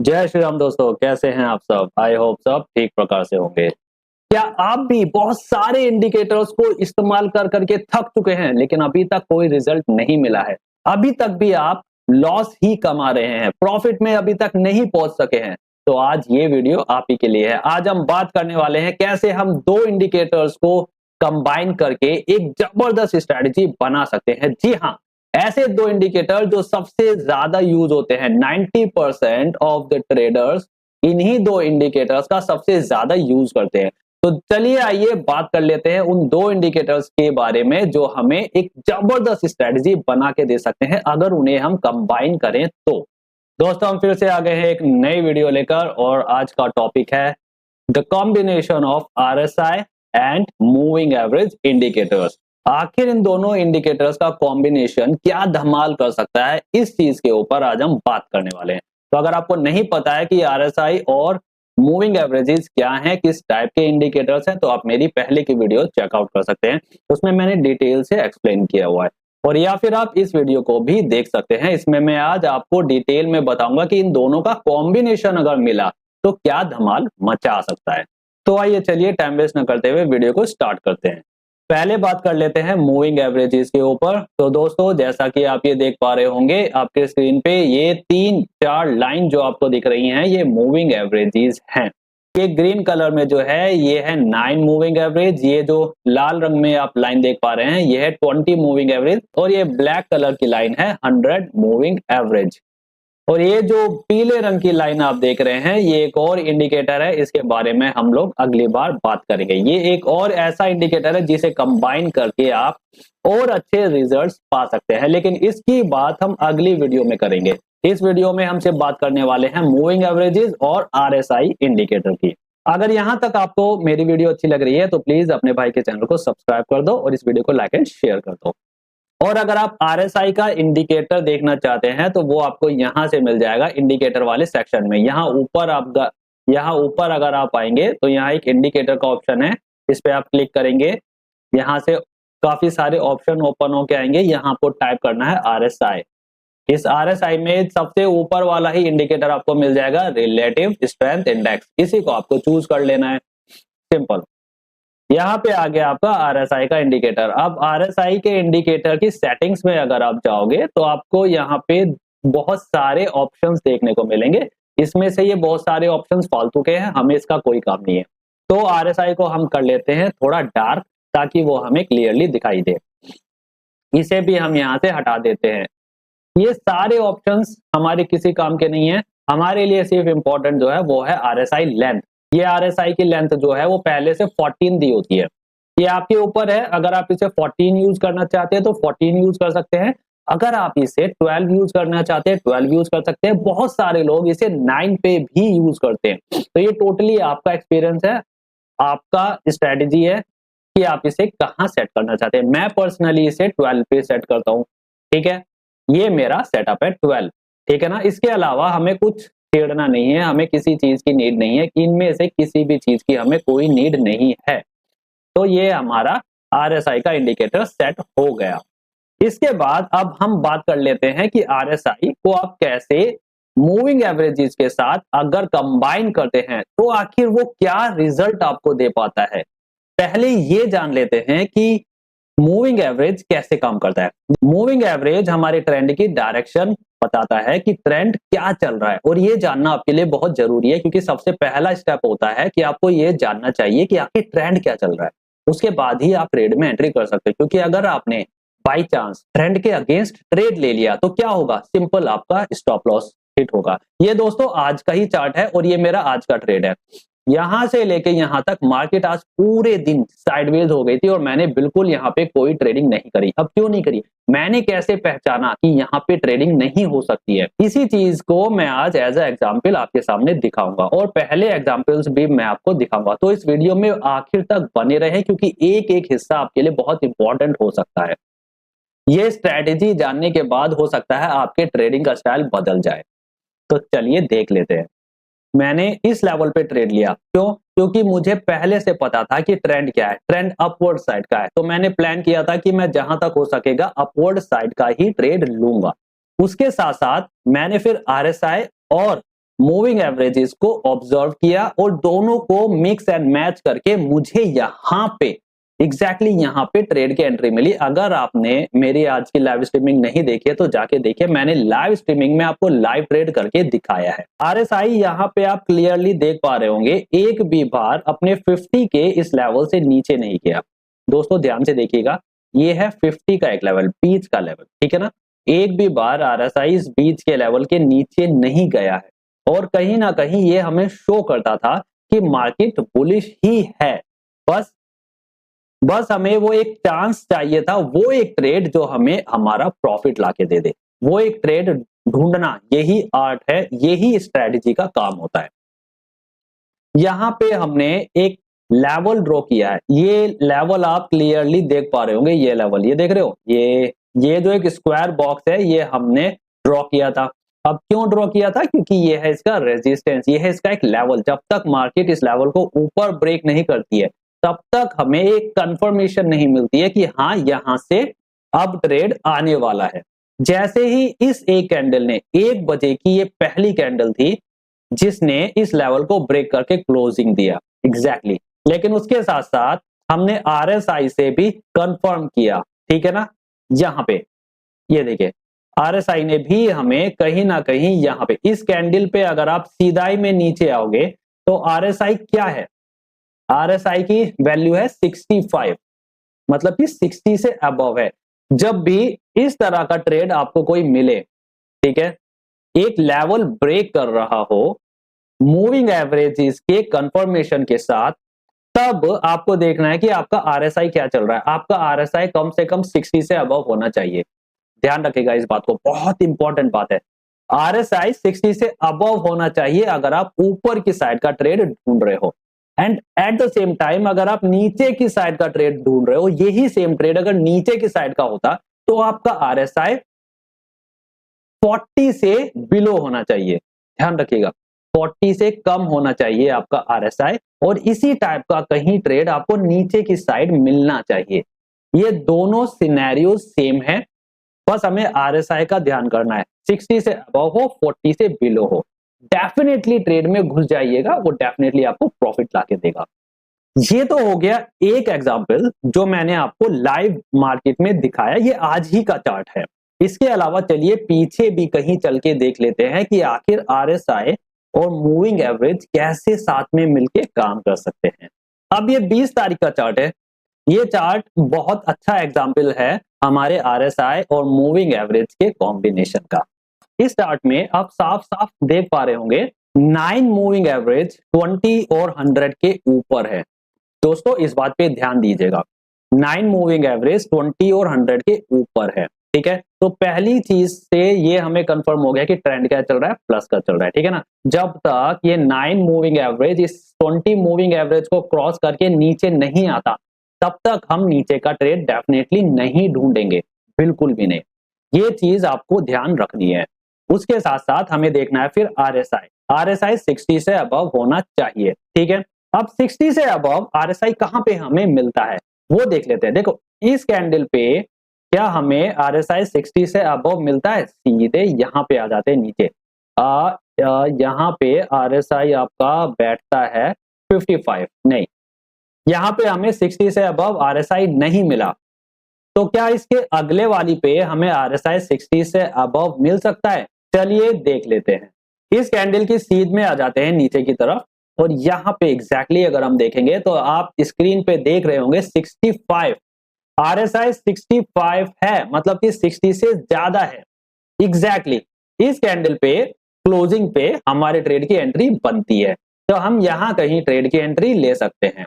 जय श्री राम दोस्तों, कैसे हैं आप सब। आई होप सब ठीक प्रकार से होंगे। क्या आप भी बहुत सारे इंडिकेटर्स को इस्तेमाल कर करके थक चुके हैं लेकिन अभी तक कोई रिजल्ट नहीं मिला है। अभी तक भी आप लॉस ही कमा रहे हैं, प्रॉफिट में अभी तक नहीं पहुंच सके हैं। तो आज ये वीडियो आप ही के लिए है। आज हम बात करने वाले हैं कैसे हम दो इंडिकेटर्स को कंबाइन करके एक जबरदस्त स्ट्रेटजी बना सकते हैं। जी हाँ, ऐसे दो इंडिकेटर जो सबसे ज्यादा यूज होते हैं। 90% ऑफ द ट्रेडर्स इन्हीं दो इंडिकेटर्स का सबसे ज्यादा यूज करते हैं। तो चलिए आइए बात कर लेते हैं उन दो इंडिकेटर्स के बारे में जो हमें एक जबरदस्त स्ट्रेटजी बना के दे सकते हैं अगर उन्हें हम कंबाइन करें तो। दोस्तों, हम फिर से आ गए हैं एक नई वीडियो लेकर और आज का टॉपिक है the combination of RSI and moving average indicators. आखिर इन दोनों इंडिकेटर्स का कॉम्बिनेशन क्या धमाल कर सकता है, इस चीज के ऊपर आज हम बात करने वाले हैं। तो अगर आपको नहीं पता है कि आरएसआई और मूविंग एवरेजेस क्या हैं, किस टाइप के इंडिकेटर्स हैं, तो आप मेरी पहले की वीडियो चेकआउट कर सकते हैं। उसमें मैंने डिटेल से एक्सप्लेन किया हुआ है। और या फिर आप इस वीडियो को भी देख सकते हैं। इसमें मैं आज आपको डिटेल में बताऊंगा कि इन दोनों का कॉम्बिनेशन अगर मिला तो क्या धमाल मचा सकता है। तो आइए चलिए टाइम वेस्ट न करते हुए वीडियो को स्टार्ट करते हैं। पहले बात कर लेते हैं मूविंग एवरेजेस के ऊपर। तो दोस्तों, जैसा कि आप ये देख पा रहे होंगे आपके स्क्रीन पे, ये 3-4 लाइन जो आपको दिख रही हैं ये मूविंग एवरेजेस हैं। ये ग्रीन कलर में जो है ये है 9 मूविंग एवरेज, ये जो लाल रंग में आप लाइन देख पा रहे हैं ये है 20 मूविंग एवरेज और ये ब्लैक कलर की लाइन है 100 मूविंग एवरेज। और ये जो पीले रंग की लाइन आप देख रहे हैं ये एक और इंडिकेटर है, इसके बारे में हम लोग अगली बार बात करेंगे। ये एक और ऐसा इंडिकेटर है जिसे कंबाइन करके आप और अच्छे रिजल्ट्स पा सकते हैं, लेकिन इसकी बात हम अगली वीडियो में करेंगे। इस वीडियो में हमसे बात करने वाले हैं मूविंग एवरेजेस और आरएसआई इंडिकेटर की। अगर यहां तक आपको मेरी वीडियो अच्छी लग रही है तो प्लीज अपने भाई के चैनल को सब्सक्राइब कर दो और इस वीडियो को लाइक एंड शेयर कर दो। और अगर आप आरएसआई का इंडिकेटर देखना चाहते हैं तो वो आपको यहां से मिल जाएगा इंडिकेटर वाले सेक्शन में। यहाँ ऊपर अगर आप आएंगे तो यहाँ एक इंडिकेटर का ऑप्शन है, इस पे आप क्लिक करेंगे। यहाँ से काफी सारे ऑप्शन ओपन होके आएंगे, यहाँ आपको टाइप करना है आरएसआई। इस आरएसआई में सबसे ऊपर वाला ही इंडिकेटर आपको मिल जाएगा, रिलेटिव स्ट्रेंथ इंडेक्स। इसी को आपको चूज कर लेना है, सिंपल। यहाँ पे आ गया आपका आरएसआई का इंडिकेटर। अब आरएसआई के इंडिकेटर की सेटिंग्स में अगर आप जाओगे तो आपको यहाँ पे बहुत सारे ऑप्शंस देखने को मिलेंगे। इसमें से ये बहुत सारे ऑप्शंस फालतू के हैं, हमें इसका कोई काम नहीं है। तो आरएसआई को हम कर लेते हैं थोड़ा डार्क ताकि वो हमें क्लियरली दिखाई दे। इसे भी हम यहाँ से हटा देते हैं। ये सारे ऑप्शंस हमारे किसी काम के नहीं है। हमारे लिए सिर्फ इंपॉर्टेंट जो है वो है आरएसआई लेंथ। ये आरएसआई की लेंथ जो है वो पहले से 14 दी होती है। ये आपके ऊपर है, अगर आप इसे 14 यूज करना चाहते हैं तो 14 यूज कर सकते हैं। अगर आप इसे 12 यूज करना चाहते हैं 12 यूज कर सकते हैं। बहुत सारे लोग इसे 9 पे भी यूज करते हैं। तो ये टोटली आपका एक्सपीरियंस है, आपका स्ट्रेटेजी है कि आप इसे कहाँ सेट करना चाहते हैं। मैं पर्सनली इसे 12 पे सेट करता हूँ, ठीक है। ये मेरा सेटअप है 12, ठीक है ना। इसके अलावा हमें कुछ छेड़ना नहीं है, हमें किसी चीज की नीड नहीं है, इनमें से किसी भी चीज की हमें कोई नीड नहीं है। तो ये हमारा आरएसआई का इंडिकेटर सेट हो गया। इसके बाद अब हम बात कर लेते हैं कि आरएसआई को आप कैसे मूविंग एवरेजेस के साथ अगर कंबाइन करते हैं तो आखिर वो क्या रिजल्ट आपको दे पाता है। पहले ये जान लेते हैं कि मूविंग एवरेज कैसे काम करता है। मूविंग एवरेज हमारे ट्रेंड की डायरेक्शन बताता है कि ट्रेंड क्या चल रहा है, और ये जानना आपके लिए बहुत जरूरी है क्योंकि सबसे पहला स्टेप होता है कि आपको ये जानना चाहिए कि आखिर ट्रेंड क्या चल रहा है। उसके बाद ही आप ट्रेड में एंट्री कर सकते हैं, क्योंकि अगर आपने बाई चांस ट्रेंड के अगेंस्ट ट्रेड ले लिया तो क्या होगा, सिंपल आपका स्टॉप लॉस हिट होगा। ये दोस्तों आज का ही चार्ट है और ये मेरा आज का ट्रेड है। यहां से लेके यहां तक मार्केट आज पूरे दिन साइडवेज हो गई थी और मैंने बिल्कुल यहाँ पे कोई ट्रेडिंग नहीं करी। अब क्यों नहीं करी, मैंने कैसे पहचाना कि यहाँ पे ट्रेडिंग नहीं हो सकती है, इसी चीज को मैं आज एज ए एग्जांपल आपके सामने दिखाऊंगा और पहले एग्जांपल्स भी मैं आपको दिखाऊंगा। तो इस वीडियो में आखिर तक बने रहे क्योंकि एक एक हिस्सा आपके लिए बहुत इंपॉर्टेंट हो सकता है। ये स्ट्रेटेजी जानने के बाद हो सकता है आपके ट्रेडिंग का स्टाइल बदल जाए। तो चलिए देख लेते हैं। मैंने इस लेवल पे ट्रेड लिया, क्यों? क्योंकि मुझे पहले से पता था कि ट्रेंड क्या है, ट्रेंड अपवर्ड साइड का है। तो मैंने प्लान किया था कि मैं जहां तक हो सकेगा अपवर्ड साइड का ही ट्रेड लूंगा। उसके साथ साथ मैंने फिर आरएसआई और मूविंग एवरेजेस को ऑब्जर्व किया और दोनों को मिक्स एंड मैच करके मुझे यहाँ पे एग्जैक्टली यहाँ पे ट्रेड की एंट्री मिली। अगर आपने मेरी आज की लाइव स्ट्रीमिंग नहीं देखी है तो जाके देखिए, मैंने लाइव स्ट्रीमिंग में आपको लाइव ट्रेड करके दिखाया है। आरएसआई यहाँ पे आप क्लियरली देख पा रहे होंगे, एक भी बार अपने 50 के इस लेवल से नीचे नहीं गया। दोस्तों ध्यान से देखिएगा, ये है 50 का एक लेवल, बीच का लेवल, ठीक है ना। एक भी बार आरएसआई इस बीच के लेवल के नीचे नहीं गया है और कहीं ना कहीं ये हमें शो करता था कि मार्केट बुलिश ही है। बस हमें वो एक चांस चाहिए था, वो एक ट्रेड जो हमें हमारा प्रॉफिट लाके दे दे, वो एक ट्रेड ढूंढना, यही आर्ट है, यही स्ट्रेटजी का काम होता है। यहां पे हमने एक लेवल ड्रॉ किया है, ये लेवल आप क्लियरली देख पा रहे होंगे, ये लेवल, ये देख रहे हो, ये जो एक स्क्वायर बॉक्स है, ये हमने ड्रॉ किया था। अब क्यों ड्रॉ किया था? क्योंकि ये है इसका रेजिस्टेंस, ये है इसका एक लेवल। जब तक मार्केट इस लेवल को ऊपर ब्रेक नहीं करती है तब तक हमें एक कंफर्मेशन नहीं मिलती है कि हाँ यहां से अब ट्रेड आने वाला है। जैसे ही इस एक कैंडल ने 1 बजे की, ये पहली कैंडल थी जिसने इस लेवल को ब्रेक करके क्लोजिंग दिया एग्जैक्टली, लेकिन उसके साथ साथ हमने आरएसआई से भी कंफर्म किया, ठीक है ना। यहां पे ये देखिए, आरएसआई ने भी हमें कहीं ना कहीं यहां पे इस कैंडल पे अगर आप सीधाई में नीचे आओगे तो आरएसआई क्या है, आरएसआई की वैल्यू है 65, मतलब कि 60 से अबव है। जब भी इस तरह का ट्रेड आपको कोई मिले, ठीक है, एक लेवल ब्रेक कर रहा हो मूविंग एवरेजेस के कंफर्मेशन के साथ, तब आपको देखना है कि आपका आरएसआई क्या चल रहा है। आपका आरएसआई कम से कम 60 से अबव होना चाहिए। ध्यान रखिएगा इस बात को, बहुत इंपॉर्टेंट बात है। आरएसआई 60 से अबव होना चाहिए अगर आप ऊपर की साइड का ट्रेड ढूंढ रहे हो, and at the same time अगर आप नीचे की साइड का ट्रेड ढूंढ रहे हो, यही सेम ट्रेड अगर नीचे की साइड का होता तो आपका आरएसआई 40 से बिलो होना चाहिए। ध्यान रखिएगा, 40 से कम होना चाहिए आपका आरएसआई, और इसी टाइप का कहीं ट्रेड आपको नीचे की साइड मिलना चाहिए। ये दोनों सिनेरियो सेम है, बस हमें आरएसआई का ध्यान करना है। 60 से अबव हो, 40 से बिलो हो, डेफिनेटली ट्रेड में घुस जाइएगा, वो डेफिनेटली आपको प्रॉफिट लाके देगा। ये तो हो गया एक एग्जांपल जो मैंने आपको लाइव मार्केट में दिखाया, ये आज ही का चार्ट है। इसके अलावा चलिए पीछे भी कहीं चल के देख लेते हैं कि आखिर आरएसआई और मूविंग एवरेज कैसे साथ में मिलके काम कर सकते हैं। अब ये 20 तारीख का चार्ट है, ये चार्ट बहुत अच्छा एग्जाम्पल है हमारे आरएसआई और मूविंग एवरेज के कॉम्बिनेशन का। इस चार्ट में आप साफ साफ देख पा रहे होंगे 9 मूविंग एवरेज 20 और 100 के ऊपर है। दोस्तों इस बात पे ध्यान दीजिएगा, 9 मूविंग एवरेज 20 और 100 के ऊपर है, ठीक है। तो पहली चीज से ये हमें कंफर्म हो गया कि ट्रेंड क्या चल रहा है, प्लस का चल रहा है, ठीक है ना। जब तक ये 9 मूविंग एवरेज इस 20 मूविंग एवरेज को क्रॉस करके नीचे नहीं आता, तब तक हम नीचे का ट्रेड डेफिनेटली नहीं ढूंढेंगे, बिल्कुल भी नहीं। ये चीज आपको ध्यान रखनी है। उसके साथ साथ हमें देखना है फिर आरएसआई 60 से अबव होना चाहिए, ठीक है। अब 60 से अबव आरएसआई कहां पे हमें मिलता है वो देख लेते हैं। देखो इस कैंडल पे क्या हमें आरएसआई 60 से अबव मिलता है, सीधे यहां पे आ जाते हैं नीचे। यहां पे आरएसआई आपका बैठता है 55, नहीं, यहां पे हमें 60 से अबव आरएसआई नहीं मिला, तो क्या इसके अगले वाली पे हमें आरएसआई 60 से अबव मिल सकता है? चलिए देख लेते हैं। इस कैंडल की सीध में आ जाते हैं नीचे की तरफ, और यहां पे एग्जैक्टली अगर हम देखेंगे तो आप स्क्रीन पे देख रहे होंगे 65, आरएसआई 65 है, मतलब कि 60 से ज्यादा है एग्जैक्टली। इस कैंडल पे क्लोजिंग पे हमारे ट्रेड की एंट्री बनती है, तो हम यहां कहीं ट्रेड की एंट्री ले सकते हैं।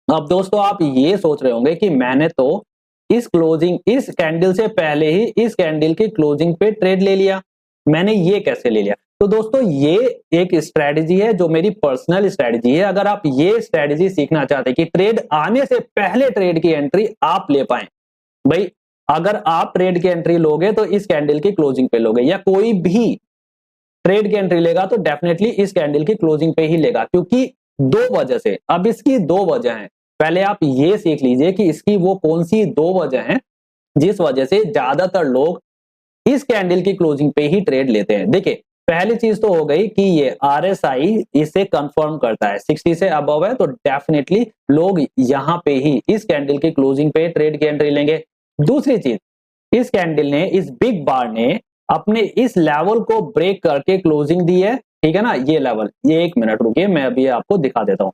अब दोस्तों आप ये सोच रहे होंगे कि मैंने तो इस कैंडल से पहले ही इस कैंडल की क्लोजिंग पे ट्रेड ले लिया, मैंने ये कैसे ले लिया? तो दोस्तों ये एक स्ट्रेटजी है जो मेरी पर्सनल स्ट्रेटजी है। अगर आप ये स्ट्रेटजी सीखना चाहते हैं कि ट्रेड आने से पहले ट्रेड की एंट्री आप ले पाए, भाई अगर आप ट्रेड की एंट्री लोगे तो इस कैंडल की क्लोजिंग पे लोगे, या कोई भी ट्रेड की एंट्री लेगा तो डेफिनेटली इस कैंडल की क्लोजिंग पे ही लेगा, क्योंकि 2 वजह से। अब इसकी 2 वजह हैं, पहले आप ये सीख लीजिए कि इसकी वो कौन सी 2 वजह हैं जिस वजह से ज्यादातर लोग इस कैंडल की क्लोजिंग पे ही ट्रेड लेते हैं। देखिए पहली चीज तो हो गई कि ये RSI इसे कंफर्म करता है, 60 से अबव है तो डेफिनेटली लोग यहाँ पे ही इस कैंडल की क्लोजिंग पे ट्रेड की एंट्री लेंगे। दूसरी चीज, इस कैंडल ने, इस बिग बार ने अपने इस लेवल को ब्रेक करके क्लोजिंग दी है, ठीक है ना, ये लेवल, ये 1 मिनट रुकिए मैं अभी आपको दिखा देता हूँ।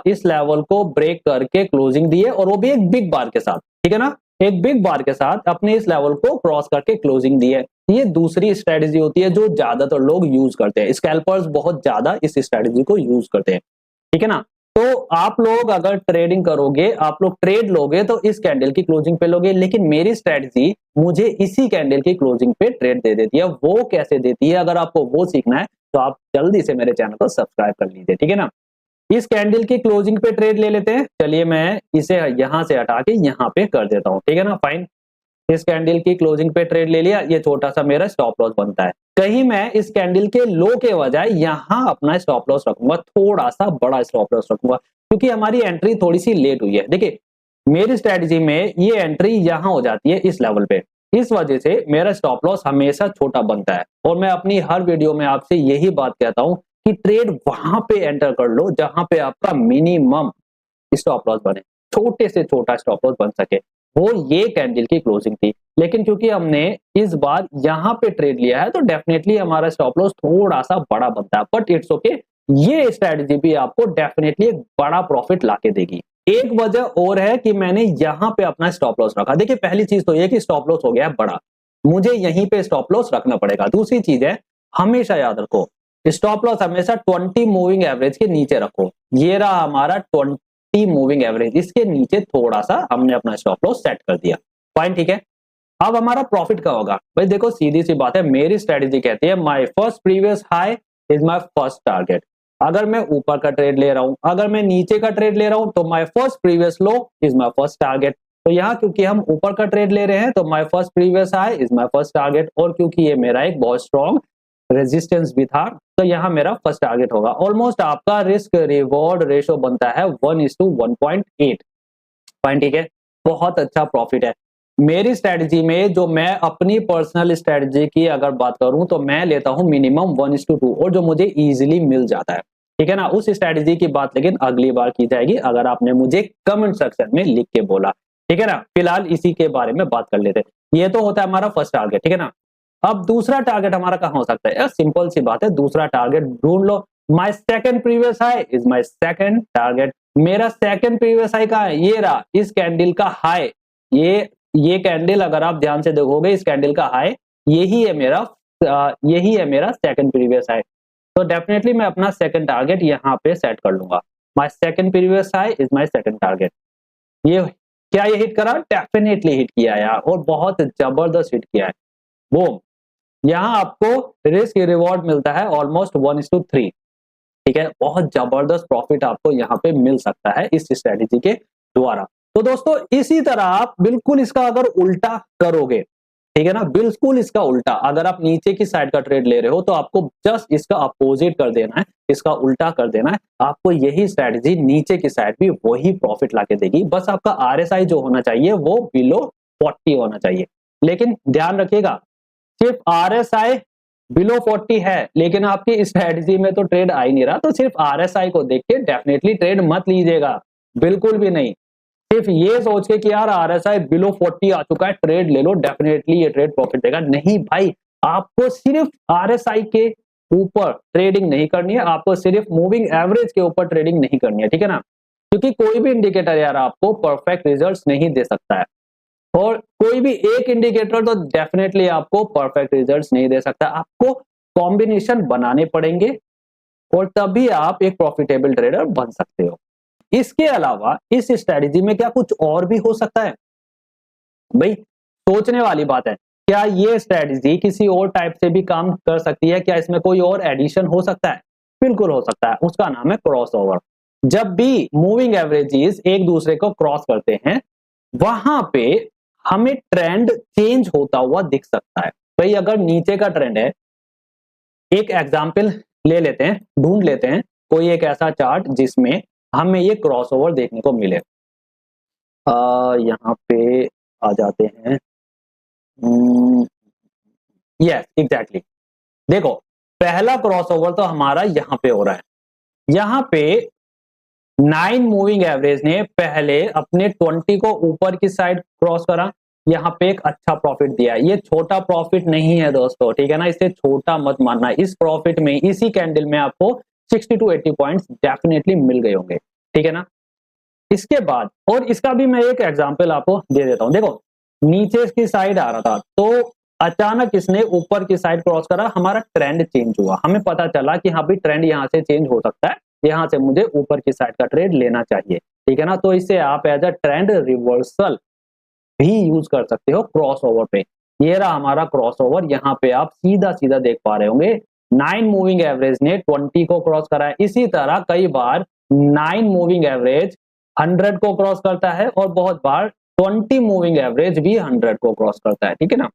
इस लेवल को ब्रेक करके क्लोजिंग दी है और वो भी एक बिग बार के साथ, ठीक है ना, एक बिग बार के साथ अपने इस लेवल को क्रॉस करके क्लोजिंग दी है। ये दूसरी स्ट्रेटेजी होती है जो ज्यादातर लोग यूज करते हैं, स्कैल्पर्स बहुत ज्यादा इस स्ट्रेटेजी को यूज करते हैं, ठीक है ना। तो आप लोग अगर ट्रेडिंग करोगे, आप लोग ट्रेड लोगे तो इस कैंडल की क्लोजिंग पे लोगे, लेकिन मेरी स्ट्रेटजी मुझे इसी कैंडल की क्लोजिंग पे ट्रेड दे देती है। वो कैसे देती है, अगर आपको वो सीखना है तो आप जल्दी से मेरे चैनल को सब्सक्राइब कर लीजिए, ठीक है ना। इस कैंडल की क्लोजिंग पे ट्रेड ले लेते हैं। चलिए मैं इसे यहां से हटा के यहां पे कर देता हूं, ठीक है ना, फाइन। इस कैंडल की क्लोजिंग पे ट्रेड ले लिया, ये छोटा सा मेरा स्टॉप लॉस बनता है। कहीं मैं इस कैंडल के लो के बजाय यहां अपना स्टॉप लॉस रखूंगा, थोड़ा सा बड़ा स्टॉप लॉस रखूंगा, क्योंकि हमारी एंट्री थोड़ी सी लेट हुई है। देखिए मेरी स्ट्रेटजी में ये एंट्री यहां हो जाती है इस लेवल पे, इस वजह से मेरा स्टॉप लॉस हमेशा छोटा बनता है। और मैं अपनी हर वीडियो में आपसे यही बात कहता हूं कि ट्रेड वहां पे एंटर कर लो जहां पे आपका मिनिमम स्टॉप लॉस बने, छोटे से छोटा स्टॉप लॉस बन सके। वो ये कैंडल की क्लोजिंग थी, लेकिन क्योंकि हमने इस बार यहां पे ट्रेड लिया है तो डेफिनेटली हमारा स्टॉप लॉस थोड़ा सा बड़ा बनता है, बट इट्स ओके। ये स्ट्रेटजी भी आपको डेफिनेटली एक बड़ा प्रॉफिट लाके देगी। एक वजह और है कि मैंने यहां पे अपना स्टॉप लॉस रखा। देखिए पहली चीज तो ये कि स्टॉप लॉस हो गया है बड़ा, मुझे यहीं पे स्टॉप लॉस रखना पड़ेगा। दूसरी चीज है, हमेशा याद रखो स्टॉप लॉस हमेशा 20 मूविंग एवरेज के नीचे रखो। ये रहा हमारा 20 मूविंग एवरेज, इसके नीचे थोड़ा सा हमने अपना स्टॉप लॉस सेट कर दिया, फाइन, ठीक है। अब हमारा प्रॉफिट का होगा, भाई देखो सीधी सी बात है, मेरी स्ट्रेटेजी कहती है my first previous high is my first target. अगर मैं ऊपर का ट्रेड ले रहा हूं, अगर मैं नीचे का ट्रेड ले रहा हूं, तो my first previous low is my first target. तो यहाँ क्योंकि हम ऊपर का ट्रेड ले रहे हैं तो my first previous high is my first target, और क्योंकि ये मेरा एक बहुत स्ट्रॉन्ग रेजिस्टेंस भी था तो यहाँ मेरा फर्स्ट टारगेट होगा। ऑलमोस्ट आपका रिस्क रिवॉर्ड रेशो बनता है 1:1.8, फाइन, ठीक है, बहुत अच्छा प्रॉफिट है। मेरी स्ट्रेटजी में जो मैं अपनी पर्सनल स्ट्रेटजी की अगर बात करूं तो मैं लेता हूं मिनिमम 1:2, और जो मुझे इजीली मिल जाता है, ठीक है ना। उस स्ट्रेटजी की बात लेकिन अगली बार की जाएगी अगर आपने मुझे कमेंट सेक्शन में लिख के बोला, ठीक है ना। फिलहाल इसी के बारे में बात कर लेते हैं। ये तो होता है हमारा फर्स्ट टारगेट, ठीक है ना। अब दूसरा टारगेट हमारा कहां हो सकता है यार, सिंपल सी बात है, दूसरा टारगेट ढूंढ लो। My second previous high is my second target. मेरा सेकंड प्रीवियस हाई कहां है, ये रहा, इस कैंडल का हाई। ये कैंडल अगर आप ध्यान से देखोगे, इस कैंडल का हाई यही है मेरा, यही है मेरा सेकंड प्रीवियस हाई। तो डेफिनेटली मैं अपना सेकंड टारगेट यहाँ पे सेट कर लूंगा। My second previous high is my second target. ये क्या ये हिट करा, डेफिनेटली हिट किया यार, और बहुत जबरदस्त हिट किया है। वो यहाँ आपको रिस्क रिवॉर्ड मिलता है ऑलमोस्ट 1:3, ठीक है, बहुत जबरदस्त प्रॉफिट आपको यहाँ पे मिल सकता है इस स्ट्रेटेजी के द्वारा। तो दोस्तों इसी तरह आप बिल्कुल इसका अगर उल्टा करोगे, ठीक है ना, बिल्कुल इसका उल्टा, अगर आप नीचे की साइड का ट्रेड ले रहे हो तो आपको जस्ट इसका अपोजिट कर देना है, इसका उल्टा कर देना है। आपको यही स्ट्रेटेजी नीचे की साइड भी वही प्रॉफिट लाके देगी, बस आपका RSI जो होना चाहिए वो बिलो 40 होना चाहिए। लेकिन ध्यान रखिएगा, सिर्फ RSI बिलो 40 है लेकिन आपकी स्ट्रेटजी में तो ट्रेड आ ही नहीं रहा, तो सिर्फ RSI को देख के डेफिनेटली ट्रेड मत लीजिएगा, बिल्कुल भी नहीं। सिर्फ ये सोच के कि यार RSI बिलो 40 आ चुका है, ट्रेड ले लो, डेफिनेटली ये ट्रेड प्रॉफिट देगा, नहीं भाई। आपको सिर्फ RSI के ऊपर ट्रेडिंग नहीं करनी है, आपको सिर्फ मूविंग एवरेज के ऊपर ट्रेडिंग नहीं करनी है, ठीक है ना। क्योंकि कोई भी इंडिकेटर यार आपको परफेक्ट रिजल्ट्स नहीं दे सकता है, और कोई भी एक इंडिकेटर तो डेफिनेटली आपको परफेक्ट रिजल्ट्स नहीं दे सकता। आपको कॉम्बिनेशन बनाने पड़ेंगे और तभी आप एक प्रॉफिटेबल ट्रेडर बन सकते हो। इसके अलावा इस स्ट्रेटजी में क्या कुछ और भी हो सकता है, भाई सोचने वाली बात है। क्या ये स्ट्रेटजी किसी और टाइप से भी काम कर सकती है, क्या इसमें कोई और एडिशन हो सकता है, बिल्कुल हो सकता है, उसका नाम है क्रॉसओवर। जब भी मूविंग एवरेजेस एक दूसरे को क्रॉस करते हैं वहां पे हमें ट्रेंड चेंज होता हुआ दिख सकता है। भाई अगर नीचे का ट्रेंड है, एक एग्जांपल ले लेते हैं, ढूंढ लेते हैं कोई एक ऐसा चार्ट जिसमें हमें ये क्रॉसओवर देखने को मिले। यहाँ पे आ जाते हैं, यस एग्जैक्टली। देखो पहला क्रॉसओवर तो हमारा यहाँ पे हो रहा है, यहाँ पे 9 मूविंग एवरेज ने पहले अपने 20 को ऊपर की साइड क्रॉस करा, यहाँ पे एक अच्छा प्रॉफिट दिया है। ये छोटा प्रॉफिट नहीं है दोस्तों, ठीक है ना, इसे छोटा मत मानना। इस प्रॉफिट में, इसी कैंडल में आपको 60 to 80 पॉइंट्स डेफिनेटली मिल गए होंगे, ठीक है ना। इसके बाद, और इसका भी मैं एक एग्जांपल आपको दे देता हूं। देखो, नीचे की साइड आ रहा था, तो अचानक इसने ऊपर की साइड क्रॉस करा, हमारा ट्रेंड चेंज हुआ, हमें पता चला कि हाँ भी ट्रेंड यहाँ से चेंज हो सकता है, यहाँ से मुझे ऊपर की साइड का ट्रेड लेना चाहिए, ठीक है ना। तो इसे आप एज अ ट्रेंड रिवर्सल भी यूज कर सकते हो क्रॉस ओवर पे। ये रहा हमारा क्रॉस ओवर, यहाँ पे आप सीधा सीधा देख पा रहे होंगे 9 मूविंग एवरेज ने 20 को क्रॉस करा है। इसी तरह कई बार 9 मूविंग एवरेज 100 को क्रॉस करता है, और बहुत बार 20 मूविंग एवरेज भी 100 को क्रॉस करता है, ठीक है ना।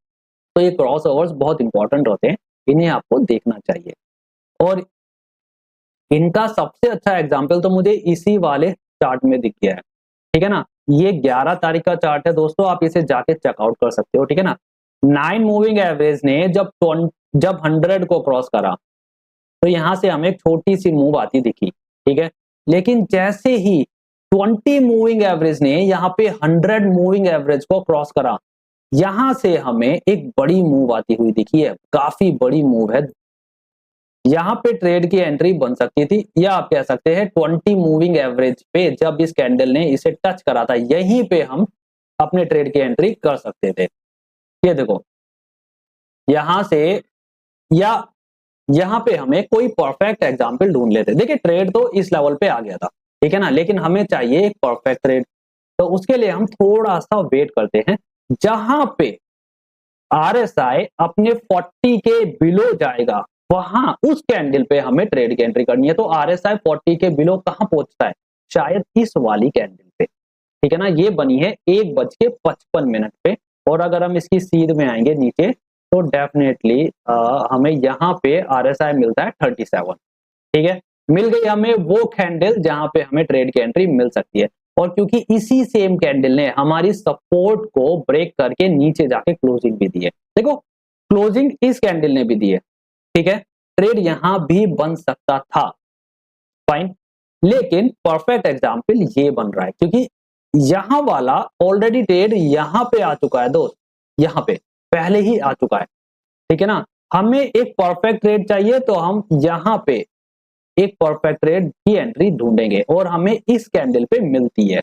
तो ये क्रॉस ओवर्स बहुत इंपॉर्टेंट होते हैं, इन्हें आपको देखना चाहिए। और इनका सबसे अच्छा एग्जाम्पल तो मुझे इसी वाले चार्ट में दिख गया है, ठीक है ना। ये 11 तारीख का चार्ट है दोस्तों, आप इसे जाके चेकआउट कर सकते हो, ठीक है ना। 9 मूविंग एवरेज ने जब 100 को क्रॉस करा, तो यहां से हमें एक छोटी सी मूव आती दिखी, ठीक है। लेकिन जैसे ही 20 मूविंग एवरेज ने यहाँ पे 100 मूविंग एवरेज को क्रॉस करा, यहां से हमें एक बड़ी मूव आती हुई दिखी है, काफी बड़ी मूव है। यहाँ पे ट्रेड की एंट्री बन सकती थी, या आप कह सकते हैं 20 मूविंग एवरेज पे जब इस कैंडल ने इसे टच करा था, यहीं पे हम अपने ट्रेड की एंट्री कर सकते थे। ये देखो, यहां से, या यहाँ पे हमें कोई परफेक्ट एग्जाम्पल ढूंढ लेते। देखिए, ट्रेड तो इस लेवल पे आ गया था, ठीक है ना, लेकिन हमें चाहिए एक परफेक्ट ट्रेड। तो उसके लिए हम थोड़ा सा वेट करते हैं, जहां पे आरएसआई अपने 40 के बिलो जाएगा, वहां उस कैंडल पे हमें ट्रेड की एंट्री करनी है। तो आरएसआई 40 के बिलो कहां पहुंचता है? शायद इस वाली कैंडल पे, ठीक है ना। ये बनी है 1:55 पे, और अगर हम इसकी सीध में आएंगे नीचे, तो डेफिनेटली हमें यहाँ पे आरएसआई मिलता है 37, ठीक है। मिल गई हमें वो कैंडल जहां पे हमें ट्रेड की एंट्री मिल सकती है। और क्योंकि इसी सेम कैंडल ने हमारी सपोर्ट को ब्रेक करके नीचे जाके क्लोजिंग भी दी है, देखो क्लोजिंग इस कैंडल ने भी दी है, ठीक है। ट्रेड यहां भी बन सकता था, फाइन, लेकिन परफेक्ट एग्जांपल ये बन रहा है, क्योंकि यहां वाला ऑलरेडी ट्रेड यहां पे आ चुका है दोस्त, यहां पे पहले ही आ चुका है, ठीक है ना। हमें एक परफेक्ट ट्रेड चाहिए, तो हम यहां पे एक परफेक्ट ट्रेड की एंट्री ढूंढेंगे, और हमें इस कैंडल पे मिलती है।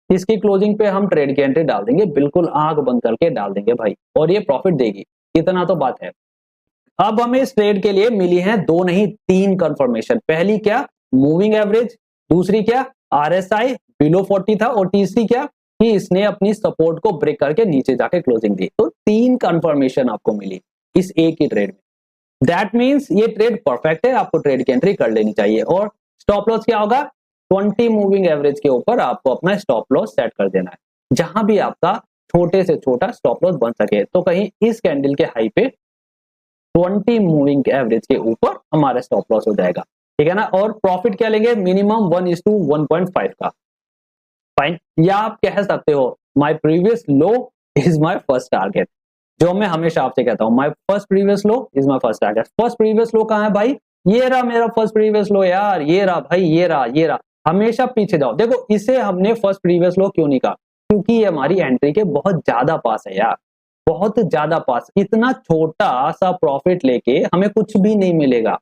इसकी क्लोजिंग पे हम ट्रेड की एंट्री डाल देंगे, बिल्कुल आंख बंद करके डाल देंगे भाई, और ये प्रॉफिट देगी, इतना तो बात है। अब हमें इस ट्रेड के लिए मिली है 2 नहीं 3 कंफर्मेशन। पहली क्या? Moving average. दूसरी क्या? आरएसआई बिलो 40 था। और तीसरी क्या कि इसने अपनी सपोर्ट को ब्रेक करके नीचे जाके क्लोजिंग दी। तो 3 कंफर्मेशन आपको मिली इस एक ही ट्रेड में। दैट मीन्स ये ट्रेड परफेक्ट है, आपको ट्रेड की एंट्री कर लेनी चाहिए। और स्टॉप लॉस क्या होगा? 20 मूविंग एवरेज के ऊपर आपको अपना स्टॉप लॉस सेट कर देना है, जहां भी आपका छोटे से छोटा स्टॉप लॉस बन सके। तो कहीं इस कैंडल के हाई पे 20 मूविंग एवरेज के ऊपर हमारा स्टॉप लॉस हो जाएगा, ठीक है ना। और प्रॉफिट क्या लेंगे? मिनिमम 1:1.5 का, फाइन। या आप कह सकते हो my previous low is my first target, जो मैं हमेशा आपसे कहता हूं, my first previous low is my first target. First previous लो कहां है भाई? ये रहा मेरा फर्स्ट प्रीवियस लो यार, ये रहा भाई, ये रहा, ये रहा। हमेशा पीछे जाओ। देखो, इसे हमने फर्स्ट प्रीवियस लो क्यों नहीं कहा? क्योंकि ये हमारी एंट्री के बहुत ज्यादा पास है यार, बहुत ज्यादा पास। इतना छोटा सा प्रॉफिट लेके हमें कुछ भी नहीं मिलेगा,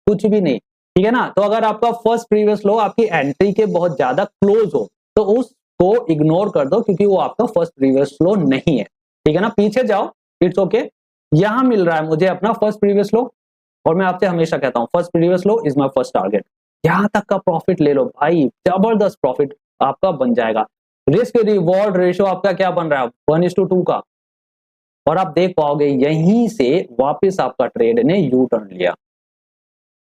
कुछ भी नहीं, ठीक है ना। तो अगर आपका फर्स्ट प्रीवियस लो आपकी एंट्री के बहुत ज्यादा क्लोज हो, तो उसको इग्नोर कर दो, क्योंकि वो आपका फर्स्ट प्रीवियस लो नहीं है, ठीक है ना। पीछे जाओ, इट्स ओके। यहां मिल रहा है मुझे अपना फर्स्ट प्रीवियस लो, और मैं आपसे हमेशा कहता हूं first previous low is my first target. यहां तक का प्रॉफिट ले लो भाई, जबरदस्त प्रॉफिट आपका बन जाएगा। रिस्क रिवॉर्ड रेशियो आपका क्या बन रहा है? 1:2 का। और आप देख पाओगे यहीं से वापस आपका ट्रेड ने यू टर्न लिया,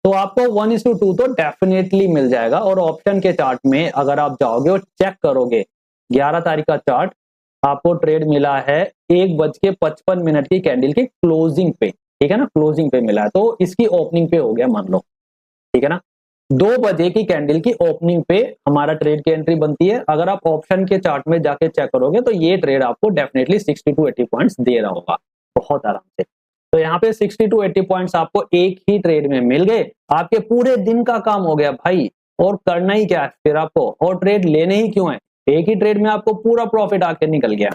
तो आपको 1:2 तो डेफिनेटली मिल जाएगा। और ऑप्शन के चार्ट में अगर आप जाओगे और चेक करोगे 11 तारीख का चार्ट, आपको ट्रेड मिला है 1:55 की कैंडल की क्लोजिंग पे, ठीक है ना, क्लोजिंग पे मिला है। तो इसकी ओपनिंग पे हो गया मान लो, ठीक है ना। 2 बजे की कैंडल की ओपनिंग पे हमारा ट्रेड की एंट्री बनती है। अगर आप ऑप्शन के चार्ट में जाके चेक करोगे, तो ये ट्रेड आपको डेफिनेटली 60 to 80 पॉइंट्स दे रहा होगा बहुत आराम से। तो यहाँ पे 60 to 80 पॉइंट्स आपको एक ही ट्रेड में मिल गए, आपके पूरे दिन का काम हो गया भाई। और करना ही क्या है फिर आपको, और ट्रेड लेने ही क्यों है, एक ही ट्रेड में आपको पूरा प्रॉफिट आके निकल गया।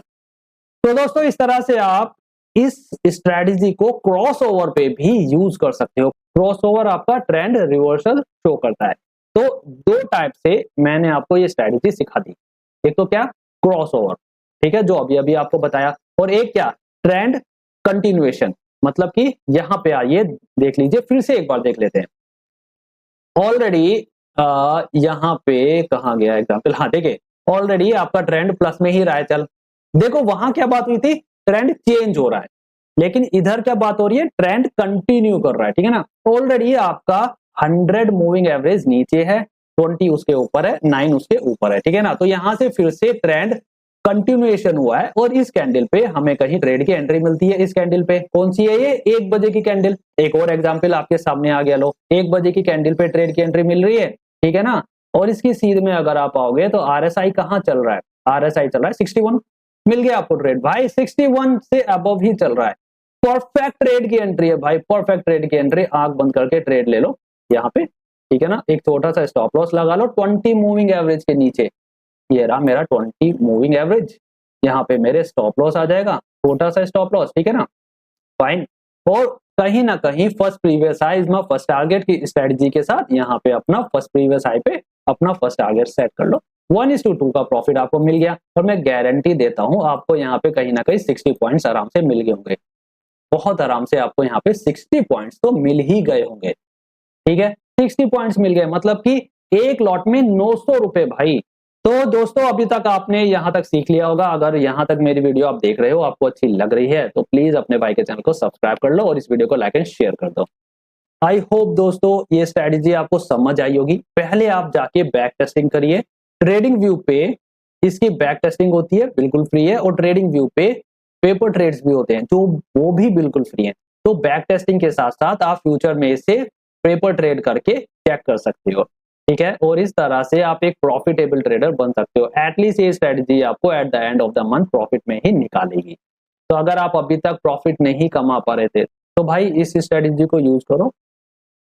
तो दोस्तों इस तरह से आप इस स्ट्रेटजी को क्रॉस ओवर पे भी यूज कर सकते हो। क्रॉस ओवर आपका ट्रेंड रिवर्सल शो करता है। तो दो टाइप से मैंने आपको ये स्ट्रेटजी सिखा दी, एक तो क्या क्रॉस ओवर, ठीक है, जो अभी अभी आपको बताया, और एक क्या ट्रेंड कंटिन्यूएशन, मतलब कि यहां पे आइए देख लीजिए, फिर से एक बार देख लेते हैं। ऑलरेडी यहाँ पे कहा गया एग्जाम्पल, हाँ देखिए ऑलरेडी आपका ट्रेंड प्लस में ही रहा है, चल देखो वहां क्या बात हुई थी, ट्रेंड चेंज हो रहा है, लेकिन इधर क्या बात हो रही है, ट्रेंड कंटिन्यू कर रहा है, ठीक है ना। ऑलरेडी आपका 100 मूविंग एवरेज नीचे है, 20 उसके ऊपर है, 9 उसके ऊपर है, ठीक है ना। तो यहां से फिर से ट्रेंड कंटिन्यूएशन हुआ है, और इस कैंडल पे हमें कहीं ट्रेड की एंट्री मिलती है। इस कैंडल पे कौन सी है, ये 1 बजे की कैंडल। एक और एग्जांपल आपके सामने आ गया, लो 1 बजे की कैंडल पे ट्रेड की एंट्री मिल रही है, ठीक है ना। और इसकी सीध में अगर आप आओगे तो आरएसआई कहां चल रहा है, आरएसआई चल रहा है 61, मिल गया आपको ट्रेड भाई, 61 से अबव ही चल रहा है। परफेक्ट ट्रेड की एंट्री है भाई, परफेक्ट ट्रेड की एंट्री, आंख बंद करके ट्रेड ले लो यहाँ पे, ठीक है ना। एक छोटा सा स्टॉप लॉस लगा लो 20 मूविंग एवरेज के नीचे, ये रहा मेरा 20 मूविंग एवरेज, यहाँ पे मेरे स्टॉप लॉस आ जाएगा, छोटा सा स्टॉप लॉस, ठीक है ना, फाइन। और कहीं ना कहीं फर्स्ट प्रीवियस हाई में फर्स्ट टारगेट की स्ट्रेटजी के साथ यहाँ पे अपना फर्स्ट प्रीवियस हाई पे अपना फर्स्ट टारगेट सेट कर लो, 1:2 का प्रॉफिट आपको मिल गया। और मैं गारंटी देता हूं आपको यहाँ पे कहीं ना कहीं 60 पॉइंट्स आराम से मिल गए होंगे, बहुत आराम से आपको यहाँ पे 60 पॉइंट्स तो मिल ही गए होंगे, ठीक है। 60 पॉइंट्स मिल गए मतलब कि एक लॉट में 900 रुपए भाई। तो दोस्तों अभी तक आपने यहां तक सीख लिया होगा, अगर यहां तक मेरी वीडियो आप देख रहे हो, आपको अच्छी लग रही है, तो प्लीज अपने भाई के चैनल को सब्सक्राइब कर लो और इस वीडियो को लाइक एंड शेयर कर दो। आई होप दोस्तों ये स्ट्रेटजी आपको समझ आई होगी। पहले आप जाके बैक टेस्टिंग करिए, ट्रेडिंग व्यू पे इसकी बैक टेस्टिंग होती है, बिल्कुल फ्री है, और ट्रेडिंग व्यू पे पेपर ट्रेड्स भी होते हैं जो वो भी बिल्कुल फ्री है। तो बैक टेस्टिंग के साथ साथ आप फ्यूचर में इसे पेपर ट्रेड करके चेक कर सकते हो, ठीक है। और इस तरह से आप एक प्रॉफिटेबल ट्रेडर बन सकते हो। एटलीस्ट ये स्ट्रेटजी आपको at the end of the month profit में ही निकालेगी। तो अगर आप अभी तक प्रॉफिट नहीं कमा पा रहे थे तो भाई इस स्ट्रेटजी को यूज करो,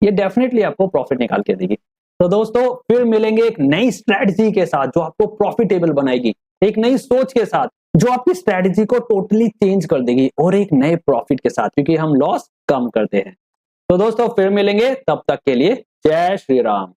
ये डेफिनेटली आपको प्रॉफिट निकाल के देगी। तो दोस्तों फिर मिलेंगे एक नई स्ट्रेटजी के साथ जो आपको प्रॉफिटेबल बनाएगी, एक नई सोच के साथ जो आपकी स्ट्रेटजी को टोटली चेंज कर देगी, और एक नए प्रॉफिट के साथ, क्योंकि हम लॉस कम करते हैं। तो दोस्तों फिर मिलेंगे, तब तक के लिए जय श्री राम।